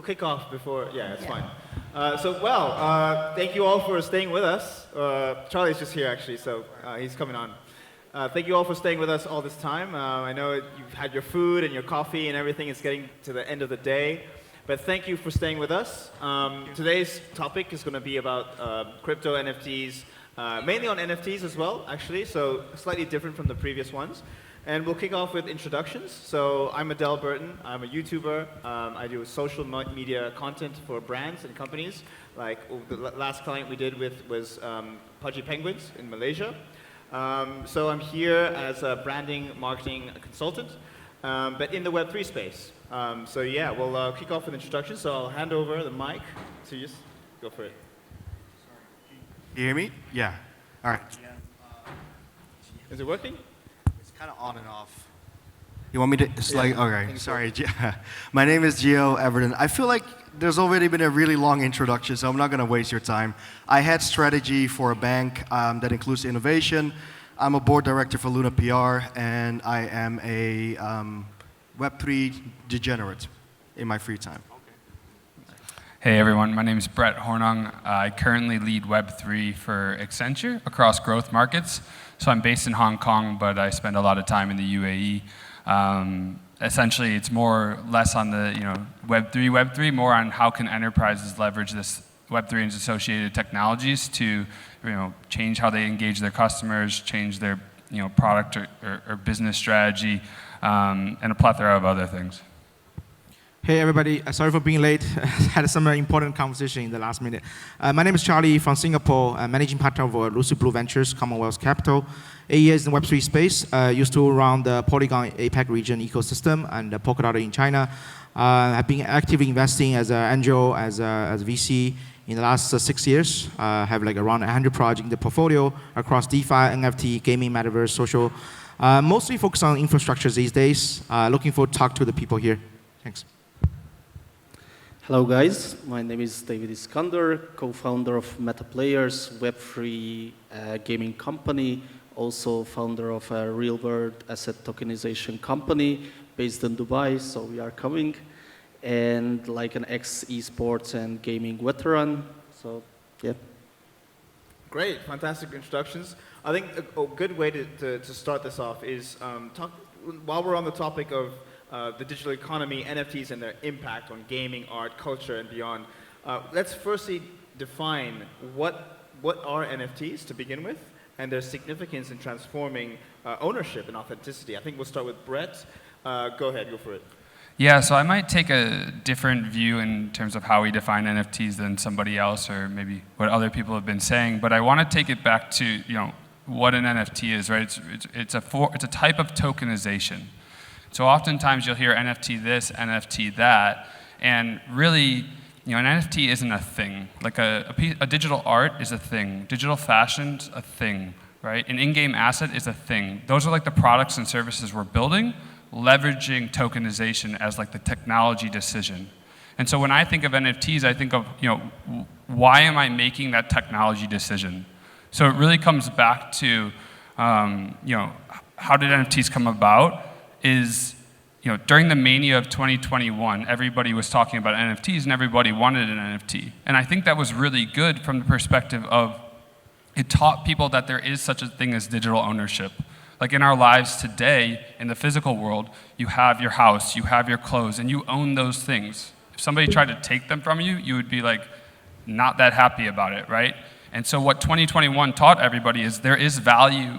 kick off before. Yeah, it's fine. Thank you all for staying with us. Charlie's just here actually, so he's coming on. Thank you all for staying with us all this time. I know you've had your food and your coffee and everything. It's getting to the end of the day. But thank you for staying with us. Today's topic is going to be about crypto NFTs, mainly on NFTs as well, actually, so slightly different from the previous ones. And we'll kick off with introductions. So I'm Adel Bhurtun. I'm a YouTuber. I do social media content for brands and companies. Like the last client we did with was Pudgy Penguins in Malaysia. So I'm here as a branding, marketing consultant, but in the Web3 space. So yeah, we'll kick off with introductions. So I'll hand over the mic to you. Go for it. Can you hear me? Yeah. All right. Is it working? It's kind of on and off. You want me to? It's like, okay. Sorry. My name is Everduin. I feel like there's already been a really long introduction, so I'm not going to waste your time. I head strategy for a bank that includes innovation. I'm a board director for Luna PR, and I am a Web3 degenerate in my free time. Hey everyone, my name is Brett Hornung. I currently lead Web3 for Accenture across growth markets. So I'm based in Hong Kong, but I spend a lot of time in the UAE. Essentially, it's less on the Web3, more on how can enterprises leverage this Web3 and associated technologies to change how they engage their customers, change their product or business strategy, and a plethora of other things. Hey everybody, sorry for being late. Had some important conversation in the last minute. My name is Charlie from Singapore, managing partner of Lucid Blue Ventures, Commonwealth Capital. 8 years in the Web3 space, used to run the Polygon APAC region ecosystem and Polkadot in China. I've been actively investing as an angel, as a VC in the last 6 years. Have like around 100 projects in the portfolio across DeFi, NFT, gaming, metaverse, social. Mostly focused on infrastructure these days. Looking forward to talk to the people here. Thanks. Hello guys, my name is David Iskander, co-founder of MetaPlayers, Web3 gaming company, also founder of a real-world asset tokenization company based in Dubai, so we are coming, and like an ex-esports and gaming veteran, so yeah. Great, fantastic introductions. I think a good way to start this off is while we're on the topic of the digital economy, NFTs and their impact on gaming, art, culture, and beyond. Let's firstly define what are NFTs to begin with, and their significance in transforming ownership and authenticity. I think we'll start with Brett. Go ahead, go for it. Yeah, so I might take a different view in terms of how we define NFTs than somebody else, or maybe what other people have been saying. But I want to take it back to what an NFT is, right? It's a type of tokenization. So oftentimes you'll hear NFT this, NFT that, and really, an NFT isn't a thing. Like a digital art is a thing. Digital fashion's a thing, right? An in-game asset is a thing. Those are like the products and services we're building, leveraging tokenization as like the technology decision. And so when I think of NFTs, I think of, why am I making that technology decision? So it really comes back to, how did NFTs come about? Is, during the mania of 2021, everybody was talking about NFTs and everybody wanted an NFT. And I think that was really good from the perspective of it taught people that there is such a thing as digital ownership. Like in our lives today, in the physical world, you have your house, you have your clothes, and you own those things. If somebody tried to take them from you, you would be like, not that happy about it, right? And so what 2021 taught everybody is there is value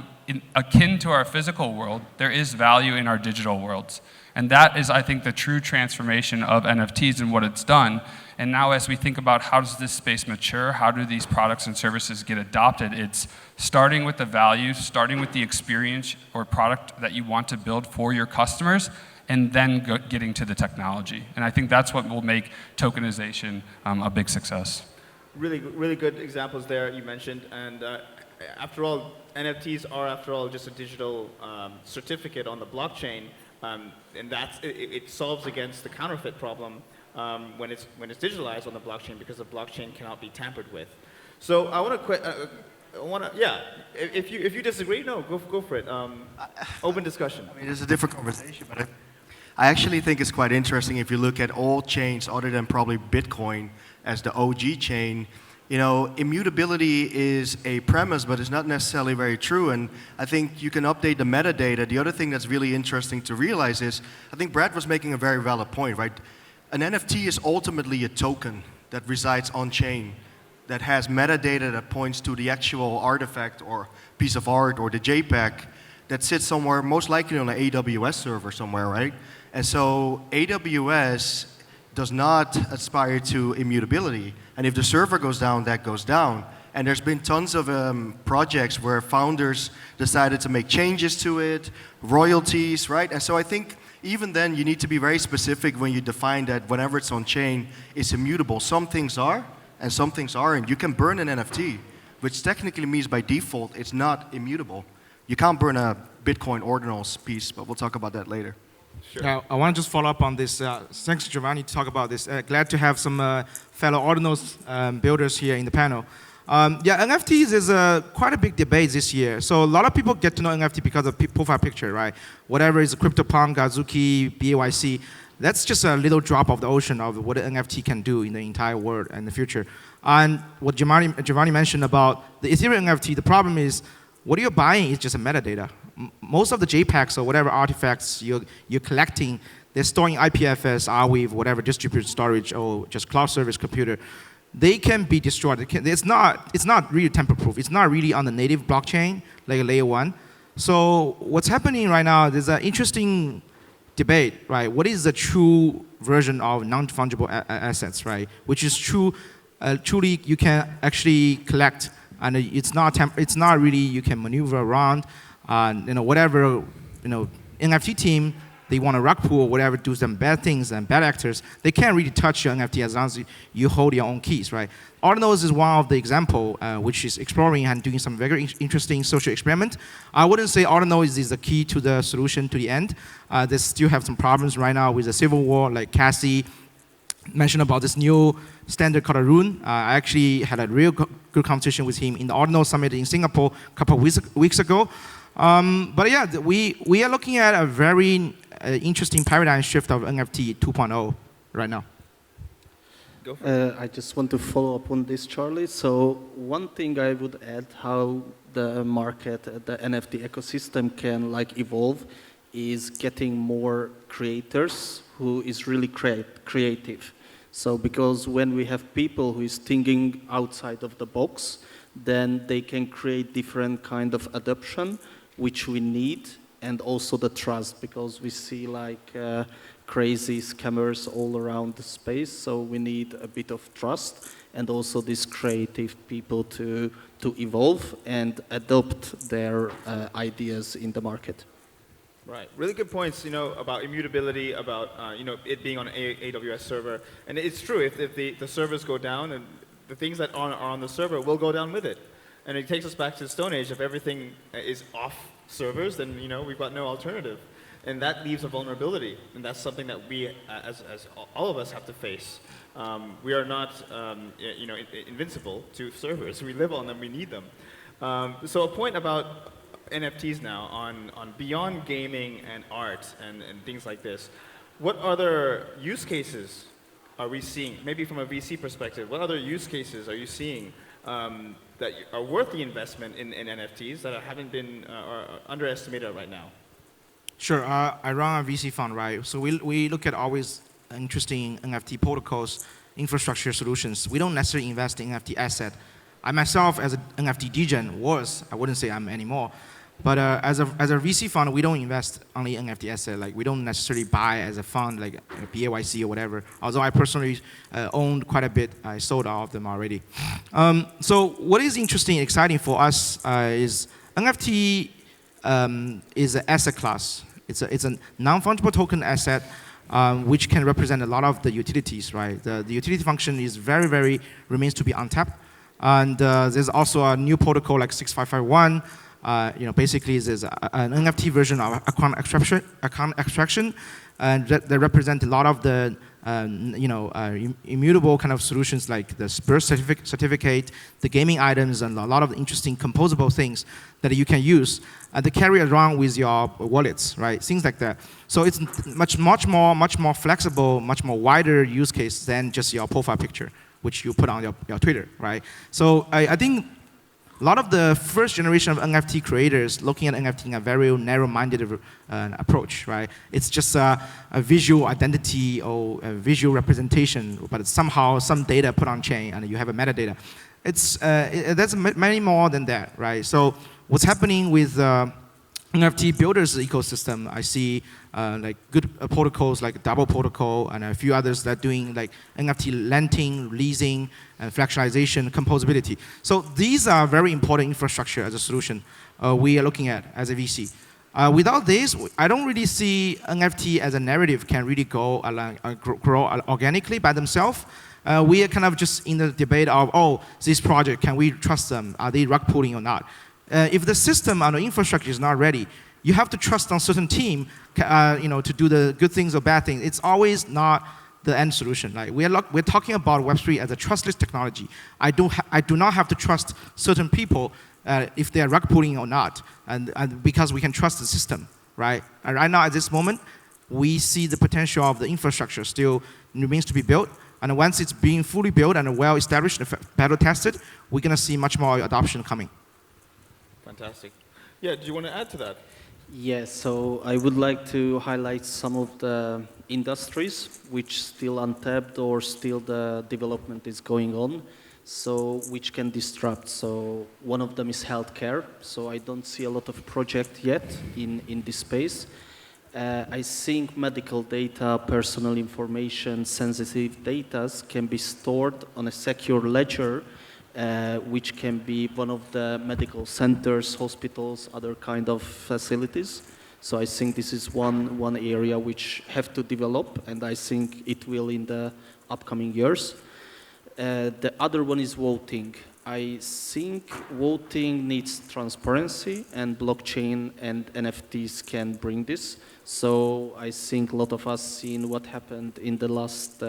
akin to our physical world, there is value in our digital worlds. And that is, I think, the true transformation of NFTs and what it's done. And now as we think about how does this space mature, how do these products and services get adopted, it's starting with the value, starting with the experience or product that you want to build for your customers, and then getting to the technology. And I think that's what will make tokenization a big success. Really good examples there you mentioned. And after all, NFTs are, after all, just a digital certificate on the blockchain, and it solves against the counterfeit problem when it's digitalized on the blockchain, because the blockchain cannot be tampered with. So I want to, yeah. If you disagree, no, go for it. Open discussion. I mean, it's a different conversation, but I actually think it's quite interesting if you look at all chains other than probably Bitcoin as the OG chain. You know, immutability is a premise, but it's not necessarily very true. And I think you can update the metadata. The other thing that's really interesting to realize is, I think Brad was making a very valid point, right? An NFT is ultimately a token that resides on chain, that has metadata that points to the actual artifact or piece of art or the JPEG that sits somewhere, most likely on an AWS server somewhere, right? And so AWS does not aspire to immutability. And if the server goes down, that goes down. And there's been tons of projects where founders decided to make changes to it, royalties, right? And so I think even then you need to be very specific when you define that whenever it's on chain, it's immutable. Some things are, and some things aren't. You can burn an NFT, which technically means by default it's not immutable. You can't burn a Bitcoin ordinals piece, but we'll talk about that later. Sure. Now, I want to just follow up on this. Thanks, Giovanni, to talk about this. Glad to have some fellow ordinals builders here in the panel. Yeah, NFTs is quite a big debate this year. So a lot of people get to know NFT because of profile picture, right? Whatever is CryptoPunk, Azuki, BAYC, that's just a little drop of the ocean of what an NFT can do in the entire world and the future. And what Giovanni mentioned about the Ethereum NFT, the problem is what you're buying is just a metadata. Most of the JPEGs or whatever artifacts you're collecting, they're storing IPFS, Arweave, whatever distributed storage or just cloud service computer. They can be destroyed. It's not really tamper-proof. It's not really on the native blockchain, like a layer 1. So what's happening right now, there's an interesting debate, right? What is the true version of non-fungible assets, right? Which is true, truly you can actually collect, and it's not really you can maneuver around. Whatever, NFT team, they want a rug pull or whatever, do some bad things and bad actors, they can't really touch your NFT as long as you hold your own keys, right? Ordinals is one of the example which is exploring and doing some very interesting social experiment. I wouldn't say Ordinals is the key to the solution to the end. They still have some problems right now with the civil war, like Cassie mentioned about this new standard called Rune. I actually had a real good conversation with him in the Ordinal Summit in Singapore a couple of weeks ago. But yeah, we are looking at a very interesting paradigm shift of NFT 2.0 right now. Go for it. I just want to follow up on this, Charlie. So one thing I would add how the market, the NFT ecosystem can evolve is getting more creators who is really creative. So because when we have people who is thinking outside of the box, then they can create different kind of adoption, which we need, and also the trust, because we see crazy scammers all around the space, so we need a bit of trust, and also these creative people to evolve and adopt their ideas in the market. Right. Really good points, about immutability, about, it being on an AWS server. And it's true, if the servers go down, and the things that are on the server will go down with it. And it takes us back to the Stone Age. If everything is off servers, then, we've got no alternative. And that leaves a vulnerability. And that's something that we, as all of us, have to face. We are not, invincible to servers. We live on them, we need them. So a point about NFTs now on beyond gaming and art and things like this. What other use cases are we seeing? Maybe from a VC perspective, what other use cases are you seeing that are worth the investment in NFTs that haven't been underestimated right now? Sure. I run a VC fund, right? So we look at always interesting NFT protocols, infrastructure solutions. We don't necessarily invest in NFT asset. I myself, as an NFT degen, I wouldn't say I'm anymore. But as a VC fund, we don't invest only in NFT asset. We don't necessarily buy as a fund, like BAYC or whatever. Although I personally owned quite a bit, I sold all of them already. So what is interesting and exciting for us is NFT is an asset class. It's a non-fungible token asset which can represent a lot of the utilities, right? The utility function is very remains to be untapped. And there's also a new protocol like 6551. Basically there's an NFT version of account extraction, and that represent a lot of the immutable kind of solutions like the birth certificate, the gaming items, and a lot of interesting composable things that you can use to carry around with your wallets, right? Things like that. So it's much more flexible, much more wider use case than just your profile picture, which you put on your Twitter, right? So I think a lot of the first generation of NFT creators looking at NFT in a very narrow-minded approach, right? It's just a visual identity or a visual representation, but it's somehow some data put on chain and you have a metadata. That's many more than that, right? So what's happening with NFT builders ecosystem, I see like good protocols like Double Protocol and a few others that are doing like NFT lending, leasing, and fractionalization, composability. So these are very important infrastructure as a solution we are looking at as a VC. Without this, I don't really see NFT as a narrative can really go along, grow organically by themselves. We are kind of just in the debate of, oh, this project, can we trust them? Are they rug pulling or not? If the system and the infrastructure is not ready, you have to trust on certain team, to do the good things or bad things. It's always not the end solution. Like we're talking about Web3 as a trustless technology. I do not have to trust certain people if they are rug pulling or not, and because we can trust the system, right? And right now at this moment, we see the potential of the infrastructure still remains to be built. And once it's being fully built and well established, battle tested, we're gonna see much more adoption coming. Fantastic. Yeah, do you want to add to that? Yes, so I would like to highlight some of the industries which still untapped or still the development is going on, so which can disrupt. So one of them is healthcare. So I don't see a lot of project yet in this space. I think medical data, personal information, sensitive data can be stored on a secure ledger, which can be one of the medical centers, hospitals, other kind of facilities. So I think this is one area which have to develop, and I think it will in the upcoming years. The other one is voting. I think voting needs transparency, and blockchain and NFTs can bring this. So I think a lot of us seen what happened in the last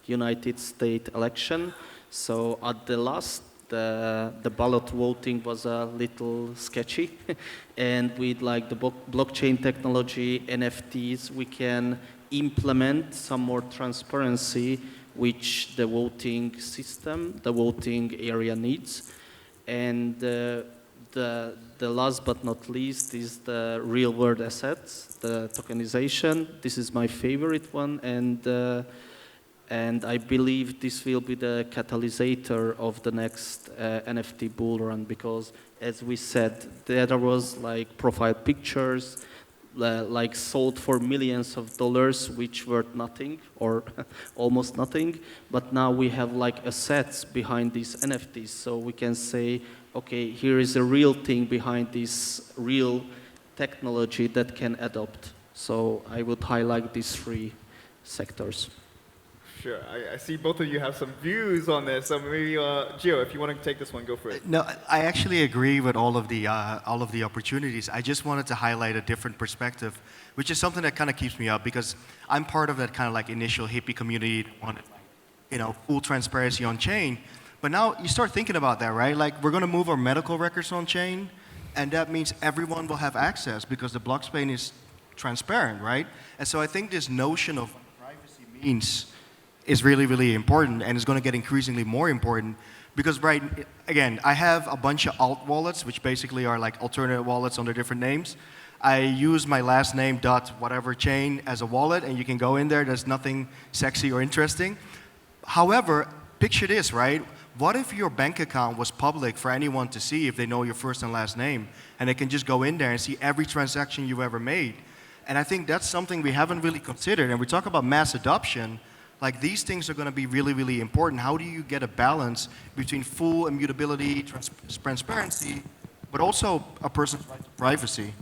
United States election. So at the last, the ballot voting was a little sketchy, and with like the blockchain technology, NFTs, we can implement some more transparency, which the voting system, the voting area needs. And the last but not least is the real world assets, the tokenization. This is my favorite one, and I believe this will be the catalysator of the next NFT bull run, because as we said, there was like profile pictures, like sold for millions of dollars, which were nothing or almost nothing. But now we have like assets behind these NFTs, so we can say, okay, here is a real thing behind this real technology that can adopt. So I would highlight these three sectors. Sure. I see both of you have some views on this, so maybe Gio, if you want to take this one, go for it. No, I actually agree with all of the opportunities. I just wanted to highlight a different perspective, which is something that kind of keeps me up, because I'm part of that kind of like initial hippie community that wanted, full transparency on chain. But now you start thinking about that, right? Like, we're going to move our medical records on chain, and that means everyone will have access because the blockchain is transparent, right? And so I think this notion of what privacy means is really, really important, and it's going to get increasingly more important, because again, I have a bunch of alt wallets, which basically are like alternative wallets under different names. I use my last name dot whatever chain as a wallet, and you can go in there. There's nothing sexy or interesting. However, picture this, right? What if your bank account was public for anyone to see if they know your first and last name, and they can just go in there and see every transaction you've ever made? And I think that's something we haven't really considered. And we talk about mass adoption. Like, these things are going to be really, really important. How do you get a balance between full immutability, transparency, but also a person's right to privacy?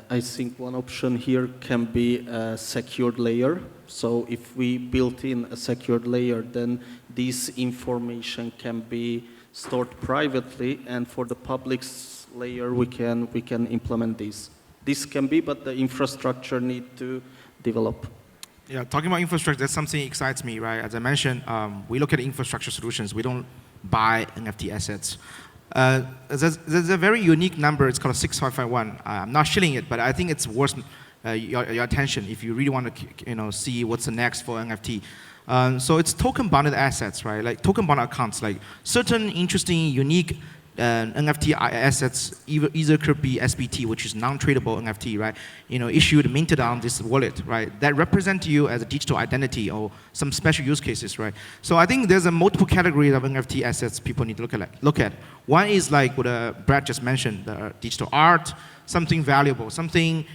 I think one option here can be a secured layer. So if we built in a secured layer, then this information can be stored privately, and for the public layer, we can implement this. This can be, but the infrastructure need to develop. Yeah, talking about infrastructure, that's something that excites me, right? As I mentioned, we look at infrastructure solutions. We don't buy NFT assets. There's a very unique number. It's called 6551. I'm not shilling it, but I think it's worth your attention if you really want to see what's the next for NFT. So it's token bonded assets, right? Like token bonded accounts, like certain interesting, unique NFT assets either could be SBT, which is non-tradable NFT, right? Issued, minted on this wallet, right? That represent you as a digital identity or some special use cases, right? So I think there's a multiple categories of NFT assets people need to look at. One is like what Brad just mentioned, the digital art, something valuable, something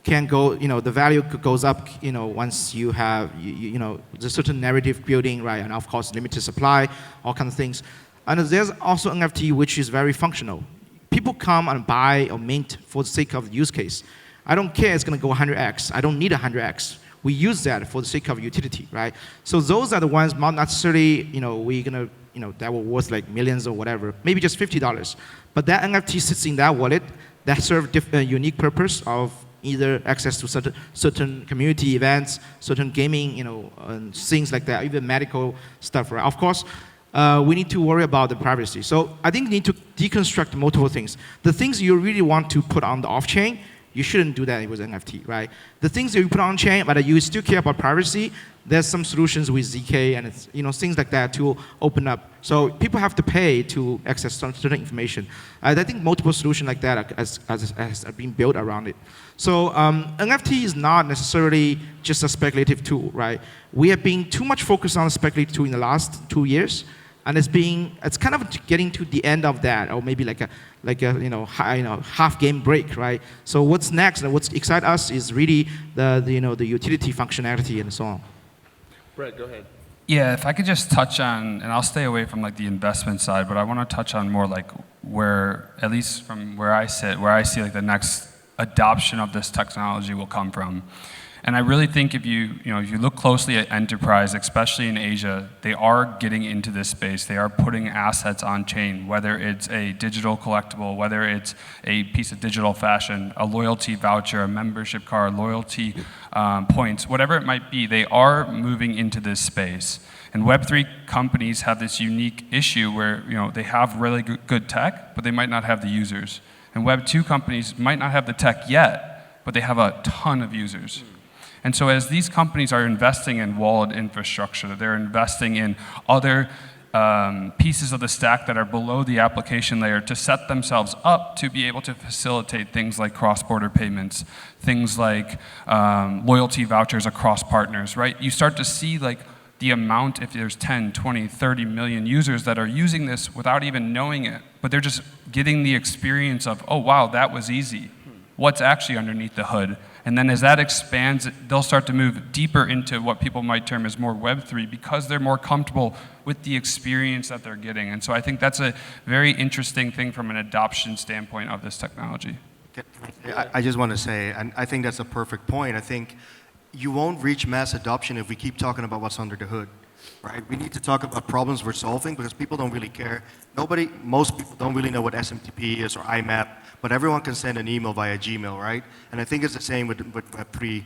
can go, the value goes up, once you have, the certain narrative building, right? And of course, limited supply, all kinds of things. And there's also NFT, which is very functional. People come and buy or mint for the sake of use case. I don't care it's going to go 100x. I don't need 100x. We use that for the sake of utility, right? So those are the ones not necessarily, we're going to, that will worth like millions or whatever, maybe just $50. But that NFT sits in that wallet that serve unique purpose of either access to certain community events, certain gaming, and things like that, even medical stuff, right? Of course, we need to worry about the privacy. So I think we need to deconstruct multiple things. The things you really want to put on the off-chain, you shouldn't do that with NFT, right? The things that you put on-chain, but you still care about privacy, there's some solutions with ZK and things like that to open up. So people have to pay to access certain information. I think multiple solutions like that has been built around it. So NFT is not necessarily just a speculative tool, right? We have been too much focused on speculative tool in the last 2 years. And it's kind of getting to the end of that, or maybe like a half game break, right? So what's next and what excites us is really the utility functionality and so on. Brett, go ahead. Yeah, if I could just touch on, and I'll stay away from like the investment side, but I want to touch on more like where, at least from where I sit, where I see like the next adoption of this technology will come from. And I really think if you look closely at enterprise, especially in Asia, they are getting into this space. They are putting assets on chain, whether it's a digital collectible, whether it's a piece of digital fashion, a loyalty voucher, a membership card, loyalty points, whatever it might be, they are moving into this space. And Web3 companies have this unique issue where they have really good tech, but they might not have the users. And Web2 companies might not have the tech yet, but they have a ton of users. And so as these companies are investing in walled infrastructure, they're investing in other pieces of the stack that are below the application layer to set themselves up to be able to facilitate things like cross-border payments, things like loyalty vouchers across partners, right? You start to see like the amount, if there's 10, 20, 30 million users that are using this without even knowing it, but they're just getting the experience of, oh wow, that was easy. What's actually underneath the hood? And then as that expands, they'll start to move deeper into what people might term as more Web3 because they're more comfortable with the experience that they're getting. And so I think that's a very interesting thing from an adoption standpoint of this technology. I just want to say, and I think that's a perfect point. I think you won't reach mass adoption if we keep talking about what's under the hood, right? We need to talk about problems we're solving because people don't really care. Most people don't really know what SMTP is or IMAP, but everyone can send an email via Gmail, right? And I think it's the same with Web3.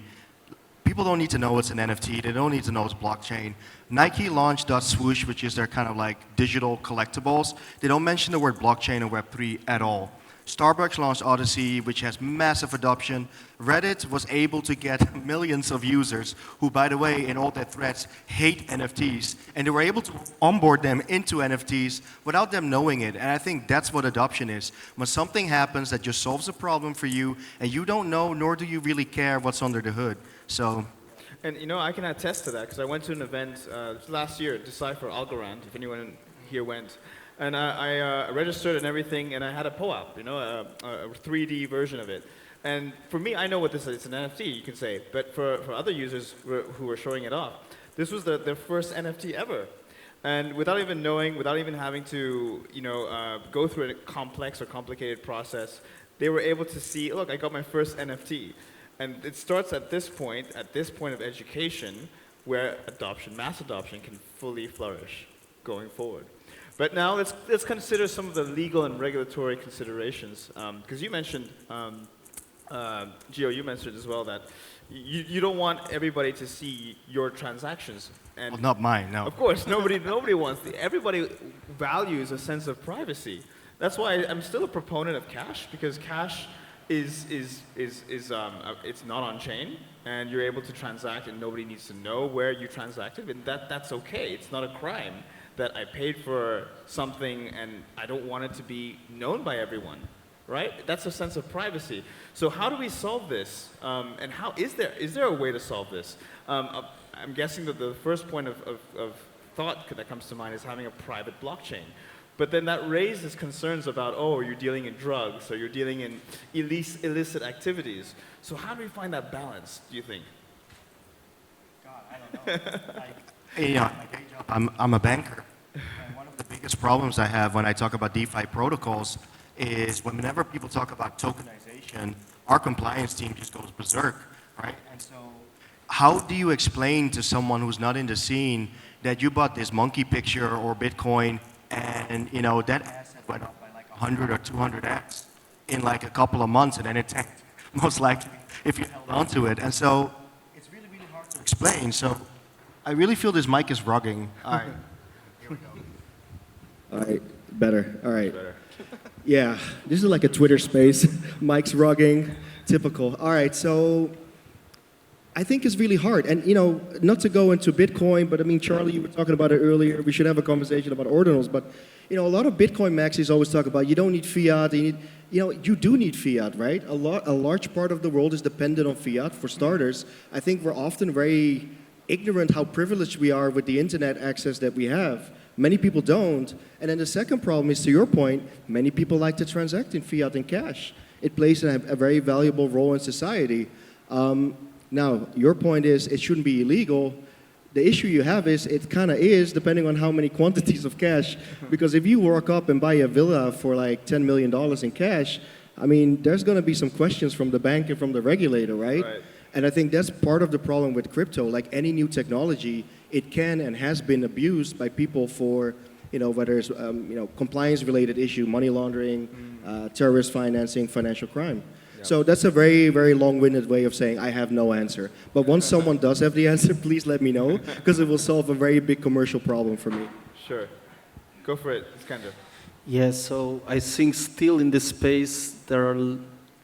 People don't need to know it's an NFT. They don't need to know it's blockchain. Nike launched .swoosh, which is their kind of like digital collectibles. They don't mention the word blockchain or Web3 at all. Starbucks launched Odyssey, which has massive adoption. Reddit was able to get millions of users who, by the way, in all their threads, hate NFTs. And they were able to onboard them into NFTs without them knowing it. And I think that's what adoption is. When something happens that just solves a problem for you, and you don't know, nor do you really care what's under the hood. So. And I can attest to that, because I went to an event last year, Decipher Algorand, if anyone here went. And I registered and everything, and I had a POAP, a 3D version of it. And for me, I know what this is. It's an NFT, you can say. But for other users who were showing it off, this was their first NFT ever. And without even knowing, without even having to go through a complex or complicated process, they were able to see, look, I got my first NFT. And it starts at this point of education, where mass adoption can fully flourish going forward. But now let's consider some of the legal and regulatory considerations, because you mentioned Gio, you mentioned as well that you don't want everybody to see your transactions. And Well, not mine, no. of course, nobody wants. Everybody values a sense of privacy. That's why I'm still a proponent of cash, because cash is it's not on chain, and you're able to transact, and nobody needs to know where you transacted, and that's okay. It's not a crime that I paid for something and I don't want it to be known by everyone, right? That's a sense of privacy. So how do we solve this? And how is there a way to solve this? I'm guessing that the first point of thought that comes to mind is having a private blockchain. But then that raises concerns about, oh, you're dealing in drugs, or you're dealing in illicit activities. So how do we find that balance, do you think? God, I don't know. My day job, I'm a banker. And one of the biggest problems I have when I talk about DeFi protocols is whenever people talk about tokenization, our compliance team just goes berserk, right? And so how do you explain to someone who's not in the scene that you bought this monkey picture or Bitcoin and that asset went up by like 100 or 200x in like a couple of months, and then it tanked, most likely, if you held on to it. And so it's really, really hard to explain. So I really feel this mic is rugging. All right, here we go. All right, better. All right. Better. Yeah, this is like a Twitter space. Mike's rugging, typical. All right, so I think it's really hard. And, not to go into Bitcoin, but I mean, Charlie, you were talking about it earlier. We should have a conversation about ordinals. But, a lot of Bitcoin maxis always talk about you don't need fiat. You do need fiat, right? A large part of the world is dependent on fiat. For starters, I think we're often very ignorant how privileged we are with the internet access that we have. Many people don't. And then the second problem is, to your point, many people like to transact in fiat and cash. It plays a very valuable role in society. Now, your point is it shouldn't be illegal. The issue you have is it kind of is, depending on how many quantities of cash. Because if you walk up and buy a villa for like $10 million in cash, I mean, there's going to be some questions from the bank and from the regulator, right? And I think that's part of the problem with crypto. Like any new technology, it can and has been abused by people for, whether it's, compliance-related issue, money laundering, terrorist financing, financial crime. So that's a very, very long-winded way of saying I have no answer. But once someone does have the answer, please let me know, because it will solve a very big commercial problem for me. Sure. Go for it, Iskander. Yeah, so I think still in this space there are a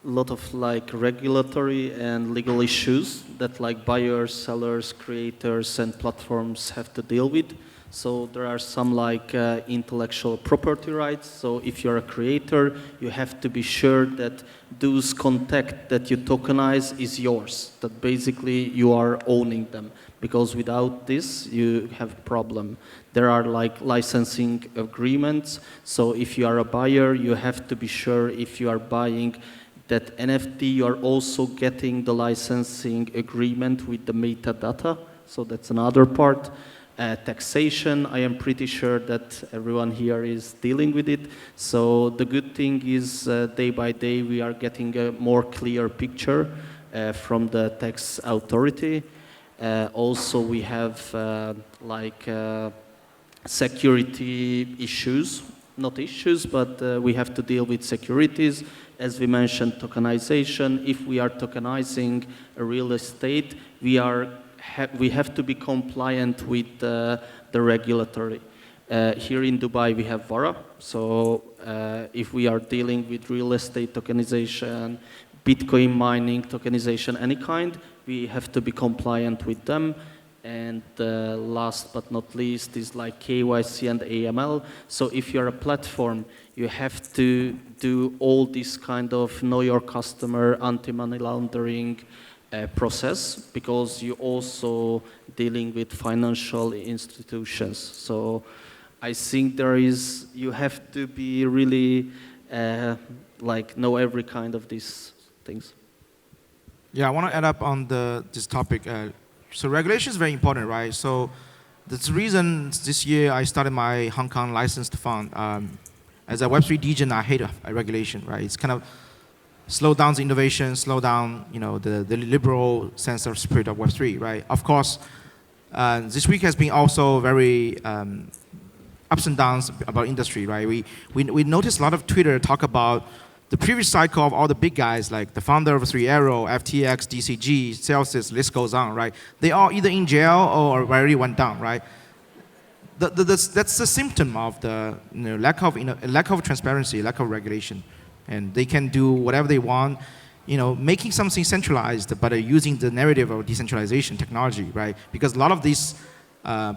lot of regulatory and legal issues that buyers, sellers, creators, and platforms have to deal with. So there are some intellectual property rights. So if you're a creator, you have to be sure that those content that you tokenize is yours, that basically you are owning them. Because without this, you have a problem. There are licensing agreements. So if you are a buyer, you have to be sure if you are buying that NFT, you are also getting the licensing agreement with the metadata. So that's another part. Taxation, I am pretty sure that everyone here is dealing with it. So the good thing is day by day we are getting a more clear picture from the tax authority. Also we have security issues, not issues, but we have to deal with securities. As we mentioned, tokenization. If we are tokenizing a real estate, we have to be compliant with the regulatory. Here in Dubai, we have VARA. So if we are dealing with real estate tokenization, Bitcoin mining tokenization, any kind, we have to be compliant with them. And last but not least is KYC and AML. So if you're a platform, you have to do all this kind of know your customer, anti-money laundering, process, because you're also dealing with financial institutions. So I think you have to be really know every kind of these things. Yeah, I want to add up on this topic. So regulation is very important, right? So that's the reason this year I started my Hong Kong licensed fund. As a Web3 degen, I hate regulation, right? It's kind of slow down the innovation, slow down, the liberal sense of spirit of Web3, right? Of course, this week has been also very ups and downs about industry, right? We noticed a lot of Twitter talk about the previous cycle of all the big guys, like the founder of 3 Arrow, FTX, DCG, Celsius, list goes on, right? They all either in jail or already went down, right? That's a symptom of the lack of transparency, lack of regulation. And they can do whatever they want, making something centralized, but using the narrative of decentralization technology, right? Because a lot of these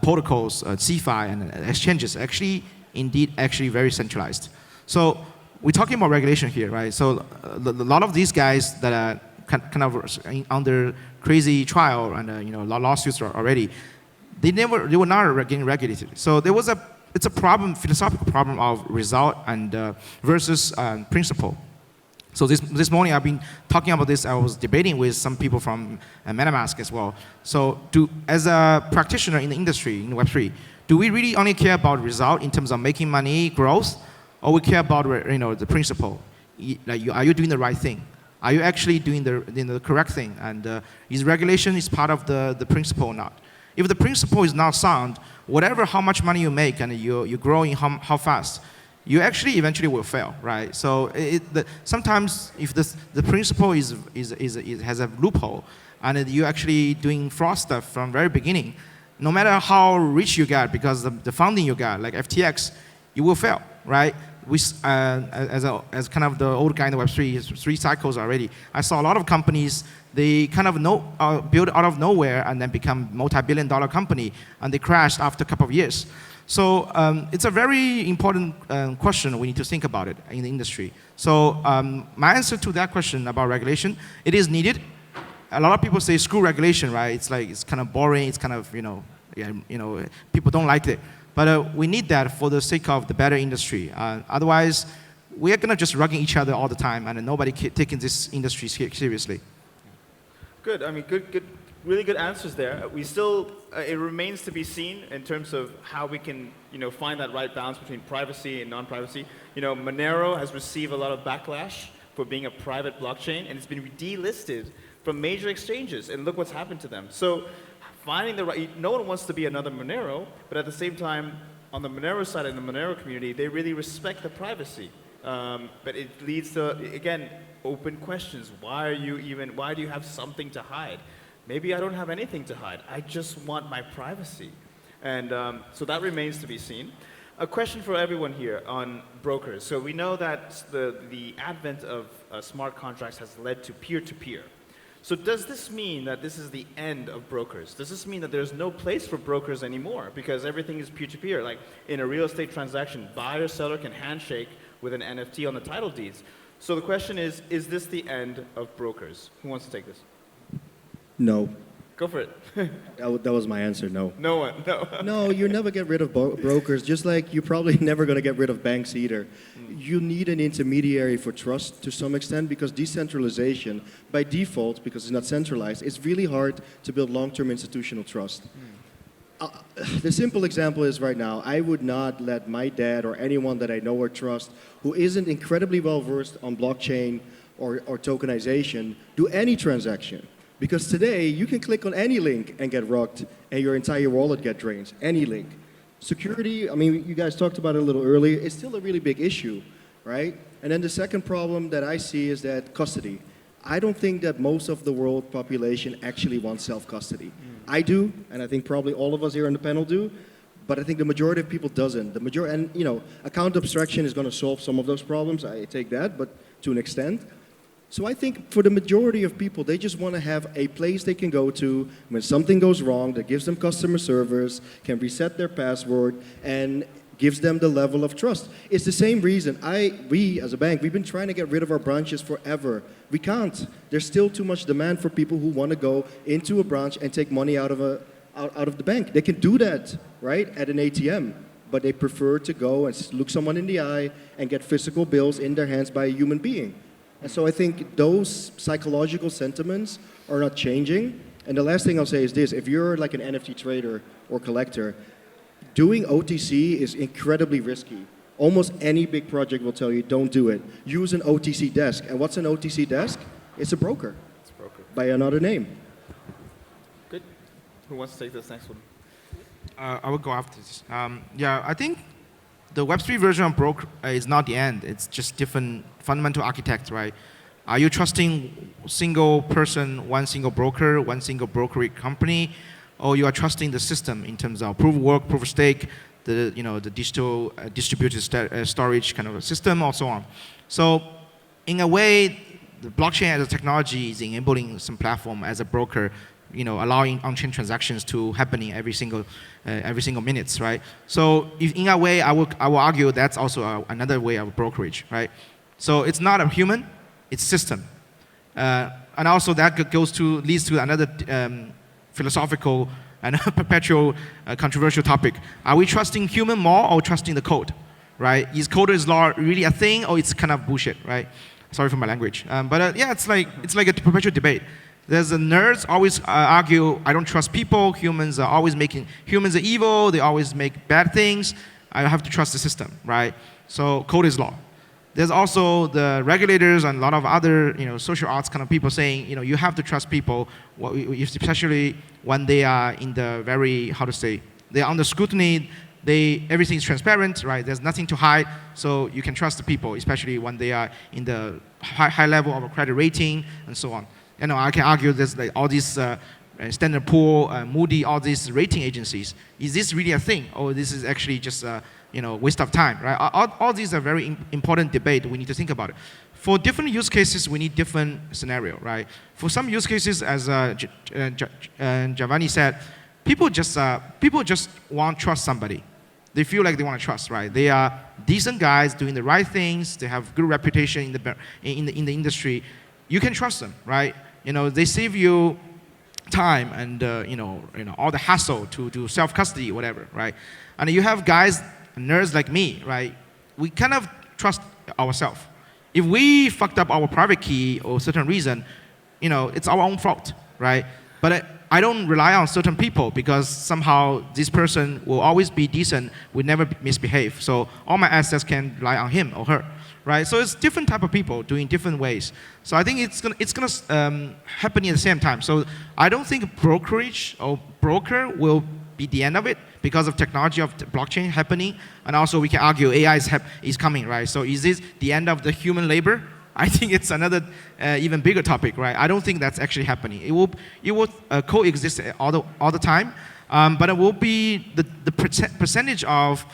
protocols, CeFi and exchanges, actually very centralized. So we're talking about regulation here, right? So a lot of these guys that are kind of under crazy trial and lawsuits already, they were not getting regulated. So it's a problem, philosophical problem of result and versus principle. So this morning I've been talking about this. I was debating with some people from MetaMask as well. So as a practitioner in the industry, in Web3, do we really only care about result in terms of making money, growth, or we care about the principle? Are you doing the right thing? Are you actually doing the correct thing? And is regulation is part of the principle or not? If the principle is not sound, how much money you make and you're growing how fast, you actually eventually will fail, right? So sometimes if the principle has a loophole and you're actually doing fraud stuff from very beginning, no matter how rich you get because the funding you got, like FTX, you will fail, right? As kind of the old guy in the Web3, 3 cycles already, I saw a lot of companies, they kind of build out of nowhere and then become multi-billion-dollar company, and they crashed after a couple of years. So it's a very important question. We need to think about it in the industry. So my answer to that question about regulation, it is needed. A lot of people say screw regulation, right? It's kind of boring. It's kind of people don't like it. But we need that for the sake of the better industry. Otherwise, we're gonna just rugging each other all the time, and nobody taking this industry seriously. Good. I mean, really good answers there. We still, it remains to be seen in terms of how we can, find that right balance between privacy and non-privacy. Monero has received a lot of backlash for being a private blockchain, and it's been delisted from major exchanges. And look what's happened to them. So, finding the right, no one wants to be another Monero, but at the same time, on the Monero side, in the Monero community, they really respect the privacy. But it leads to, again, open questions. Why do you have something to hide? Maybe I don't have anything to hide. I just want my privacy. And so that remains to be seen. A question for everyone here on brokers. So we know that the advent of smart contracts has led to peer-to-peer. So does this mean that this is the end of brokers? Does this mean that there's no place for brokers anymore because everything is peer-to-peer? Like in a real estate transaction, buyer, seller can handshake with an NFT on the title deeds. So the question is this the end of brokers? Who wants to take this? No. Go for it. That was my answer, no. No one, no. No, you never get rid of brokers, just like you're probably never going to get rid of banks either. You need an intermediary for trust to some extent because decentralization, by default, because it's not centralized, it's really hard to build long-term institutional trust. The simple example is right now, I would not let my dad or anyone that I know or trust who isn't incredibly well-versed on blockchain or tokenization do any transaction. Because today, you can click on any link and get rocked, and your entire wallet get drained. Any link. Security, I mean, you guys talked about it a little earlier, it's still a really big issue, right? And then the second problem that I see is that custody. I don't think that most of the world population actually wants self-custody. I do, and I think probably all of us here on the panel do, but I think the majority of people doesn't. Account abstraction is going to solve some of those problems, I take that, but to an extent. So I think for the majority of people, they just want to have a place they can go to when something goes wrong that gives them customer service, can reset their password, and gives them the level of trust. It's the same reason we as a bank, we've been trying to get rid of our branches forever. We can't. There's still too much demand for people who want to go into a branch and take money out of the bank. They can do that, right, at an ATM, but they prefer to go and look someone in the eye and get physical bills in their hands by a human being. And so I think those psychological sentiments are not changing. And the last thing I'll say is this, if you're like an NFT trader or collector, doing OTC is incredibly risky. Almost any big project will tell you, don't do it. Use an OTC desk. And what's an OTC desk? It's a broker. It's a broker. By another name. Good. Who wants to take this next one? I will go after this. Yeah, I think the Web3 version of broker is not the end. It's just different fundamental architect, right? Are you trusting single person, one single broker, one single brokerage company, or you are trusting the system in terms of proof of work, proof of stake, the the digital distributed storage kind of a system, or so on. So, in a way, the blockchain as a technology is enabling some platform as a broker, allowing on-chain transactions to happening every single minutes, right? So, in a way, I will argue that's also another way of brokerage, right? So it's not a human, it's system, and also that leads to another philosophical and perpetual controversial topic. Are we trusting human more or trusting the code, right? Is coder's law really a thing or it's kind of bullshit, right? Sorry for my language. But yeah, it's like a perpetual debate. There's the nerds always argue, I don't trust people, humans are evil, they always make bad things, I have to trust the system, right? So code is law. There's also the regulators and a lot of other social arts kind of people saying, you have to trust people, especially when they are in the very, they're under scrutiny, everything's transparent, right? There's nothing to hide, so you can trust the people, especially when they are in the high level of a credit rating and so on. I can argue there's all these Standard Poor, Moody, all these rating agencies. Is this really a thing, or this is actually just waste of time, right? All these are very important debate. We need to think about it. For different use cases, we need different scenario, right? For some use cases, as Giovanni said, people just want to trust somebody. They feel like they want to trust, right? They are decent guys doing the right things. They have good reputation in the industry. You can trust them, right? They save you time and all the hassle to do self-custody, whatever, right? And you have guys, nerds like me, right? We kind of trust ourselves. If we fucked up our private key or certain reason, it's our own fault, right? But I don't rely on certain people because somehow this person will always be decent, will never misbehave. So all my assets can rely on him or her, right? So it's different type of people doing different ways. So I think it's gonna happen at the same time. So I don't think brokerage or broker will be the end of it because of technology of the blockchain happening, and also we can argue AI is coming, right? So is this the end of the human labor? I think it's another even bigger topic, right? I don't think that's actually happening. It will coexist all the time, but it will be the percentage of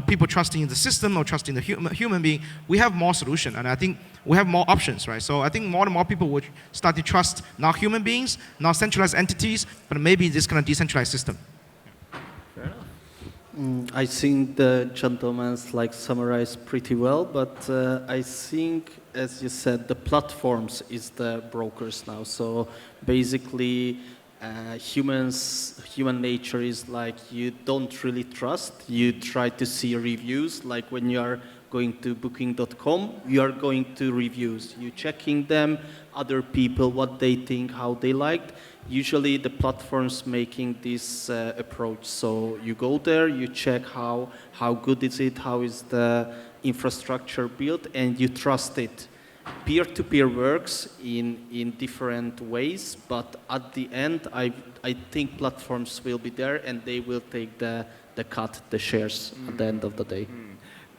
people trusting the system or trusting the human being. We have more solution, and I think we have more options, right? So I think more and more people would start to trust not human beings, not centralized entities, but maybe this kind of decentralized system. Fair enough. I think the gentleman's summarized pretty well, but I think, as you said, the platforms is the brokers now. So basically, human nature is you don't really trust. You try to see reviews. Like when you are going to booking.com, you are going to reviews. You checking them, other people, what they think, how they liked. Usually the platforms making this approach. So you go there, you check how good is it, how is the infrastructure built, and you trust it. Peer-to-peer works in different ways, but at the end, I think platforms will be there and they will take the cut, the shares at the end of the day.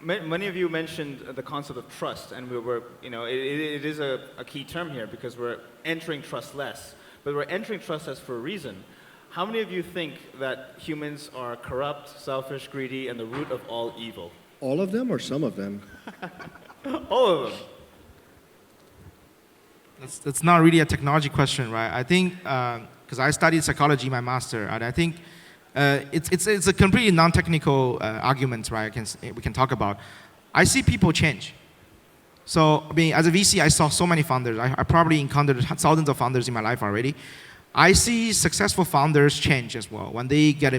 Many of you mentioned the concept of trust, and it is a key term here because we're entering trustless, but we're entering trustless for a reason. How many of you think that humans are corrupt, selfish, greedy, and the root of all evil? All of them or some of them? All of them. It's not really a technology question, right? I think, because I studied psychology in my master, and I think it's a completely non-technical argument, right? We can talk about. I see people change. So, as a VC, I saw so many founders. I probably encountered thousands of founders in my life already. I see successful founders change as well. When they get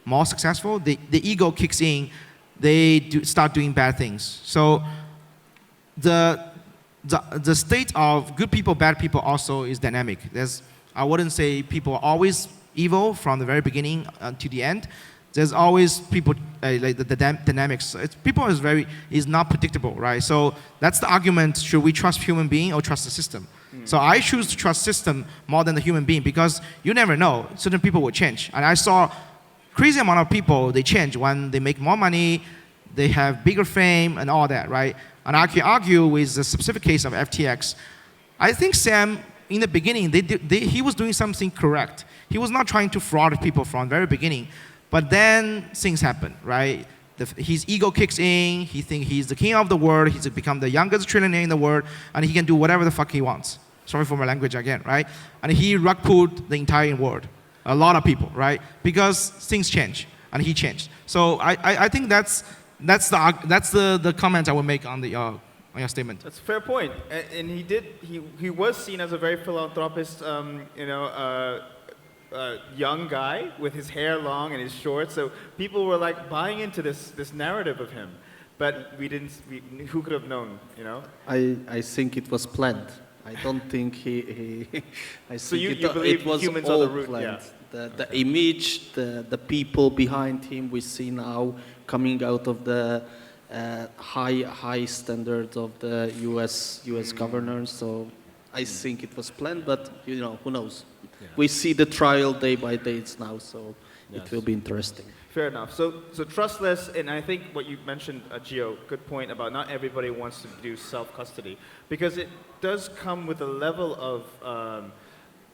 more successful, the ego kicks in. They start doing bad things. So, the state of good people, bad people also is dynamic. I wouldn't say people are always evil from the very beginning to the end. There's always people, the dynamics. People is not predictable, right? So that's the argument, should we trust human being or trust the system? So I choose to trust system more than the human being because you never know, certain people will change. And I saw crazy amount of people, they change when they make more money, they have bigger fame and all that, right? And I can argue with the specific case of FTX. I think Sam, in the beginning, he was doing something correct. He was not trying to fraud people from the very beginning. But then things happen, right? His ego kicks in. He thinks he's the king of the world. He's become the youngest trillionaire in the world. And he can do whatever the fuck he wants. Sorry for my language again, right? And he rug pulled the entire world. A lot of people, right? Because things change. And he changed. So I think that's the comment I would make on your statement. That's a fair point. And he was seen as a very philanthropist, young guy with his hair long and his short. So people were like buying into this narrative of him. But who could have known, I think it was planned. I don't think I so think you believe it was humans all are the root, planned. yeah. The image, the people behind him, we see now coming out of the high standards of the U.S. governors. So I think it was planned, but who knows? Yeah. We see the trial day by day now, so yes. It will be interesting. Fair enough. So trustless, and I think what you mentioned, Gio, good point about not everybody wants to do self-custody, because it does come with a level of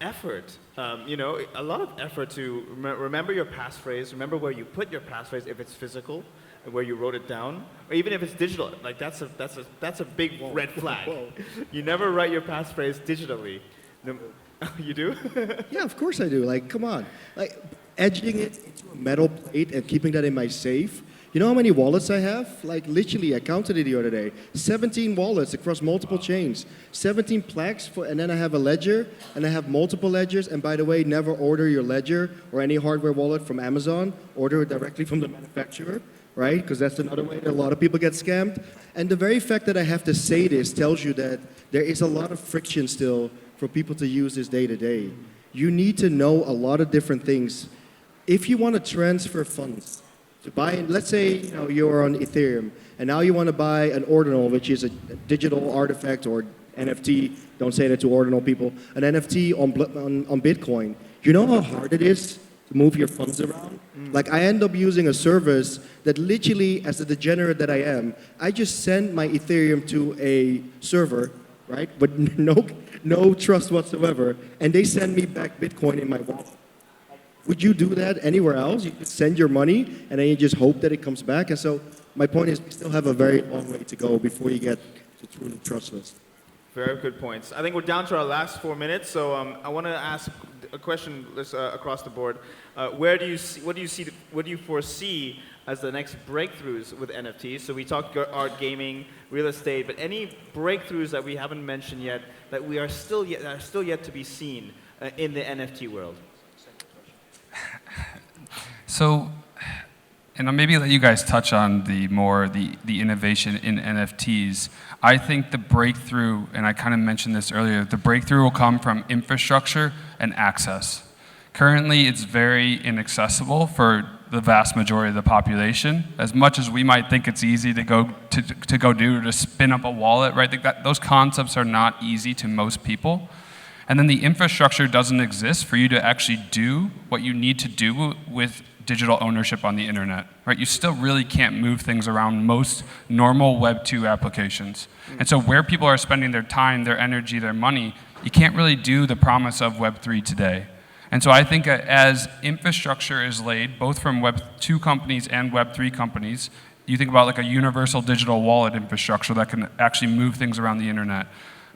effort. A lot of effort to remember your passphrase, remember where you put your passphrase if it's physical, and where you wrote it down, or even if it's digital. Like that's a big red flag. Whoa. You never write your passphrase digitally. You do? Yeah, of course I do. Like, come on. Like, edging it into a metal plate and keeping that in my safe. You know how many wallets I have? Like, literally, I counted it the other day. 17 wallets across multiple chains. 17 plaques, and then I have a ledger, and I have multiple ledgers. And by the way, never order your ledger or any hardware wallet from Amazon. Order it directly from the manufacturer, right? Because that's another way that a lot of people get scammed. And the very fact that I have to say this tells you that there is a lot of friction still for people to use this day to day. You need to know a lot of different things. If you want to transfer funds to buy, let's say you're on Ethereum, and now you want to buy an ordinal, which is a digital artifact or NFT. Don't say that to ordinal people. An NFT on Bitcoin. You know how hard it is to move your funds around? Like, I end up using a service that literally, as the degenerate that I am, I just send my Ethereum to a server, right? But no trust whatsoever, and they send me back Bitcoin in my wallet. Would you do that anywhere else? You could send your money, and then you just hope that it comes back. And so my point is, we still have a very long way to go before you get to truly trustless. Very good points. I think we're down to our last 4 minutes, so I want to ask a question across the board. What do you foresee as the next breakthroughs with NFTs? So we talked art, gaming, real estate, but any breakthroughs that we haven't mentioned yet that are still yet to be seen in the NFT world? So, and I'll maybe let you guys touch on the innovation in NFTs. I think the breakthrough, and I kind of mentioned this earlier, the breakthrough will come from infrastructure and access. Currently, it's very inaccessible for the vast majority of the population. As much as we might think it's easy to go do to spin up a wallet, right? Those concepts are not easy to most people. And then the infrastructure doesn't exist for you to actually do what you need to do with digital ownership on the internet, right? You still really can't move things around most normal Web 2 applications. And so where people are spending their time, their energy, their money, you can't really do the promise of Web 3 today. And so I think as infrastructure is laid, both from Web 2 companies and Web 3 companies, you think about like a universal digital wallet infrastructure that can actually move things around the internet.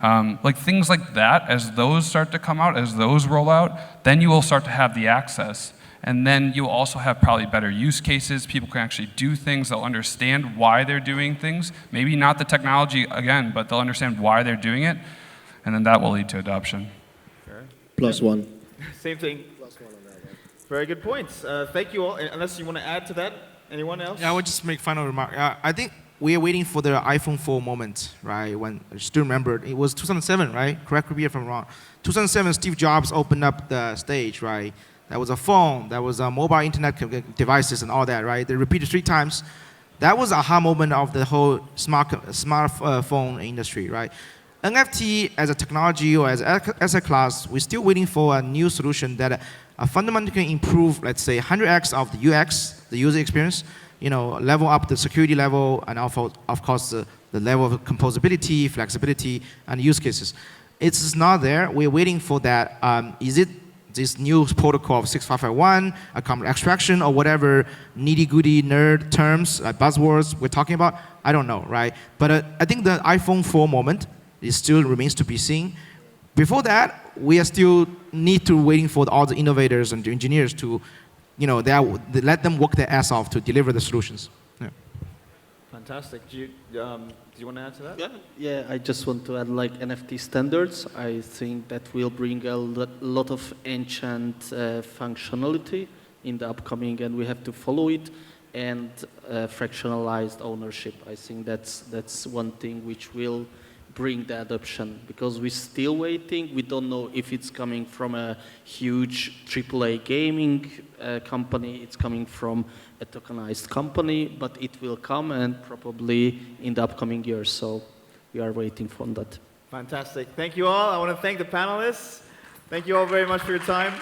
Like things like that, as those start to come out, as those roll out, then you will start to have the access. And then you'll also have probably better use cases. People can actually do things. They'll understand why they're doing things. Maybe not the technology again, but they'll understand why they're doing it. And then that will lead to adoption. Sure. +1. Same thing. +1 on that one. Very good points. Thank you all. Unless you want to add to that, anyone else? Yeah, I would just make final remark. I think we are waiting for the iPhone 4 moment, right? When I still remember, it was 2007, right? Correct me if I'm wrong. 2007, Steve Jobs opened up the stage, right? That was a phone, that was a mobile internet devices and all that, right? They repeated 3 times. That was a aha moment of the whole smartphone industry, right? NFT as a technology or as a class, we're still waiting for a new solution that fundamentally improve, let's say, 100x of the UX, the user experience, level up the security level and of course the level of composability, flexibility, and use cases. It's not there. We're waiting for that. Is it this new protocol of 6551, a common abstraction, or whatever nitty-gritty nerd terms, buzzwords we're talking about? I don't know, right? But I think the iPhone 4 moment is still remains to be seen. Before that, we are still need to waiting for all the innovators and the engineers to, they let them work their ass off to deliver the solutions. Yeah. Fantastic. Do you want to add to that? Yeah, I just want to add like NFT standards. I think that will bring a lot of ancient functionality in the upcoming, and we have to follow it. And fractionalized ownership. I think that's one thing which will bring the adoption, because we're still waiting. We don't know if it's coming from a huge AAA gaming company, it's coming from a tokenized company, but it will come, and probably in the upcoming years. So we are waiting for that. Fantastic. Thank you all. I want to thank the panelists. Thank you all very much for your time.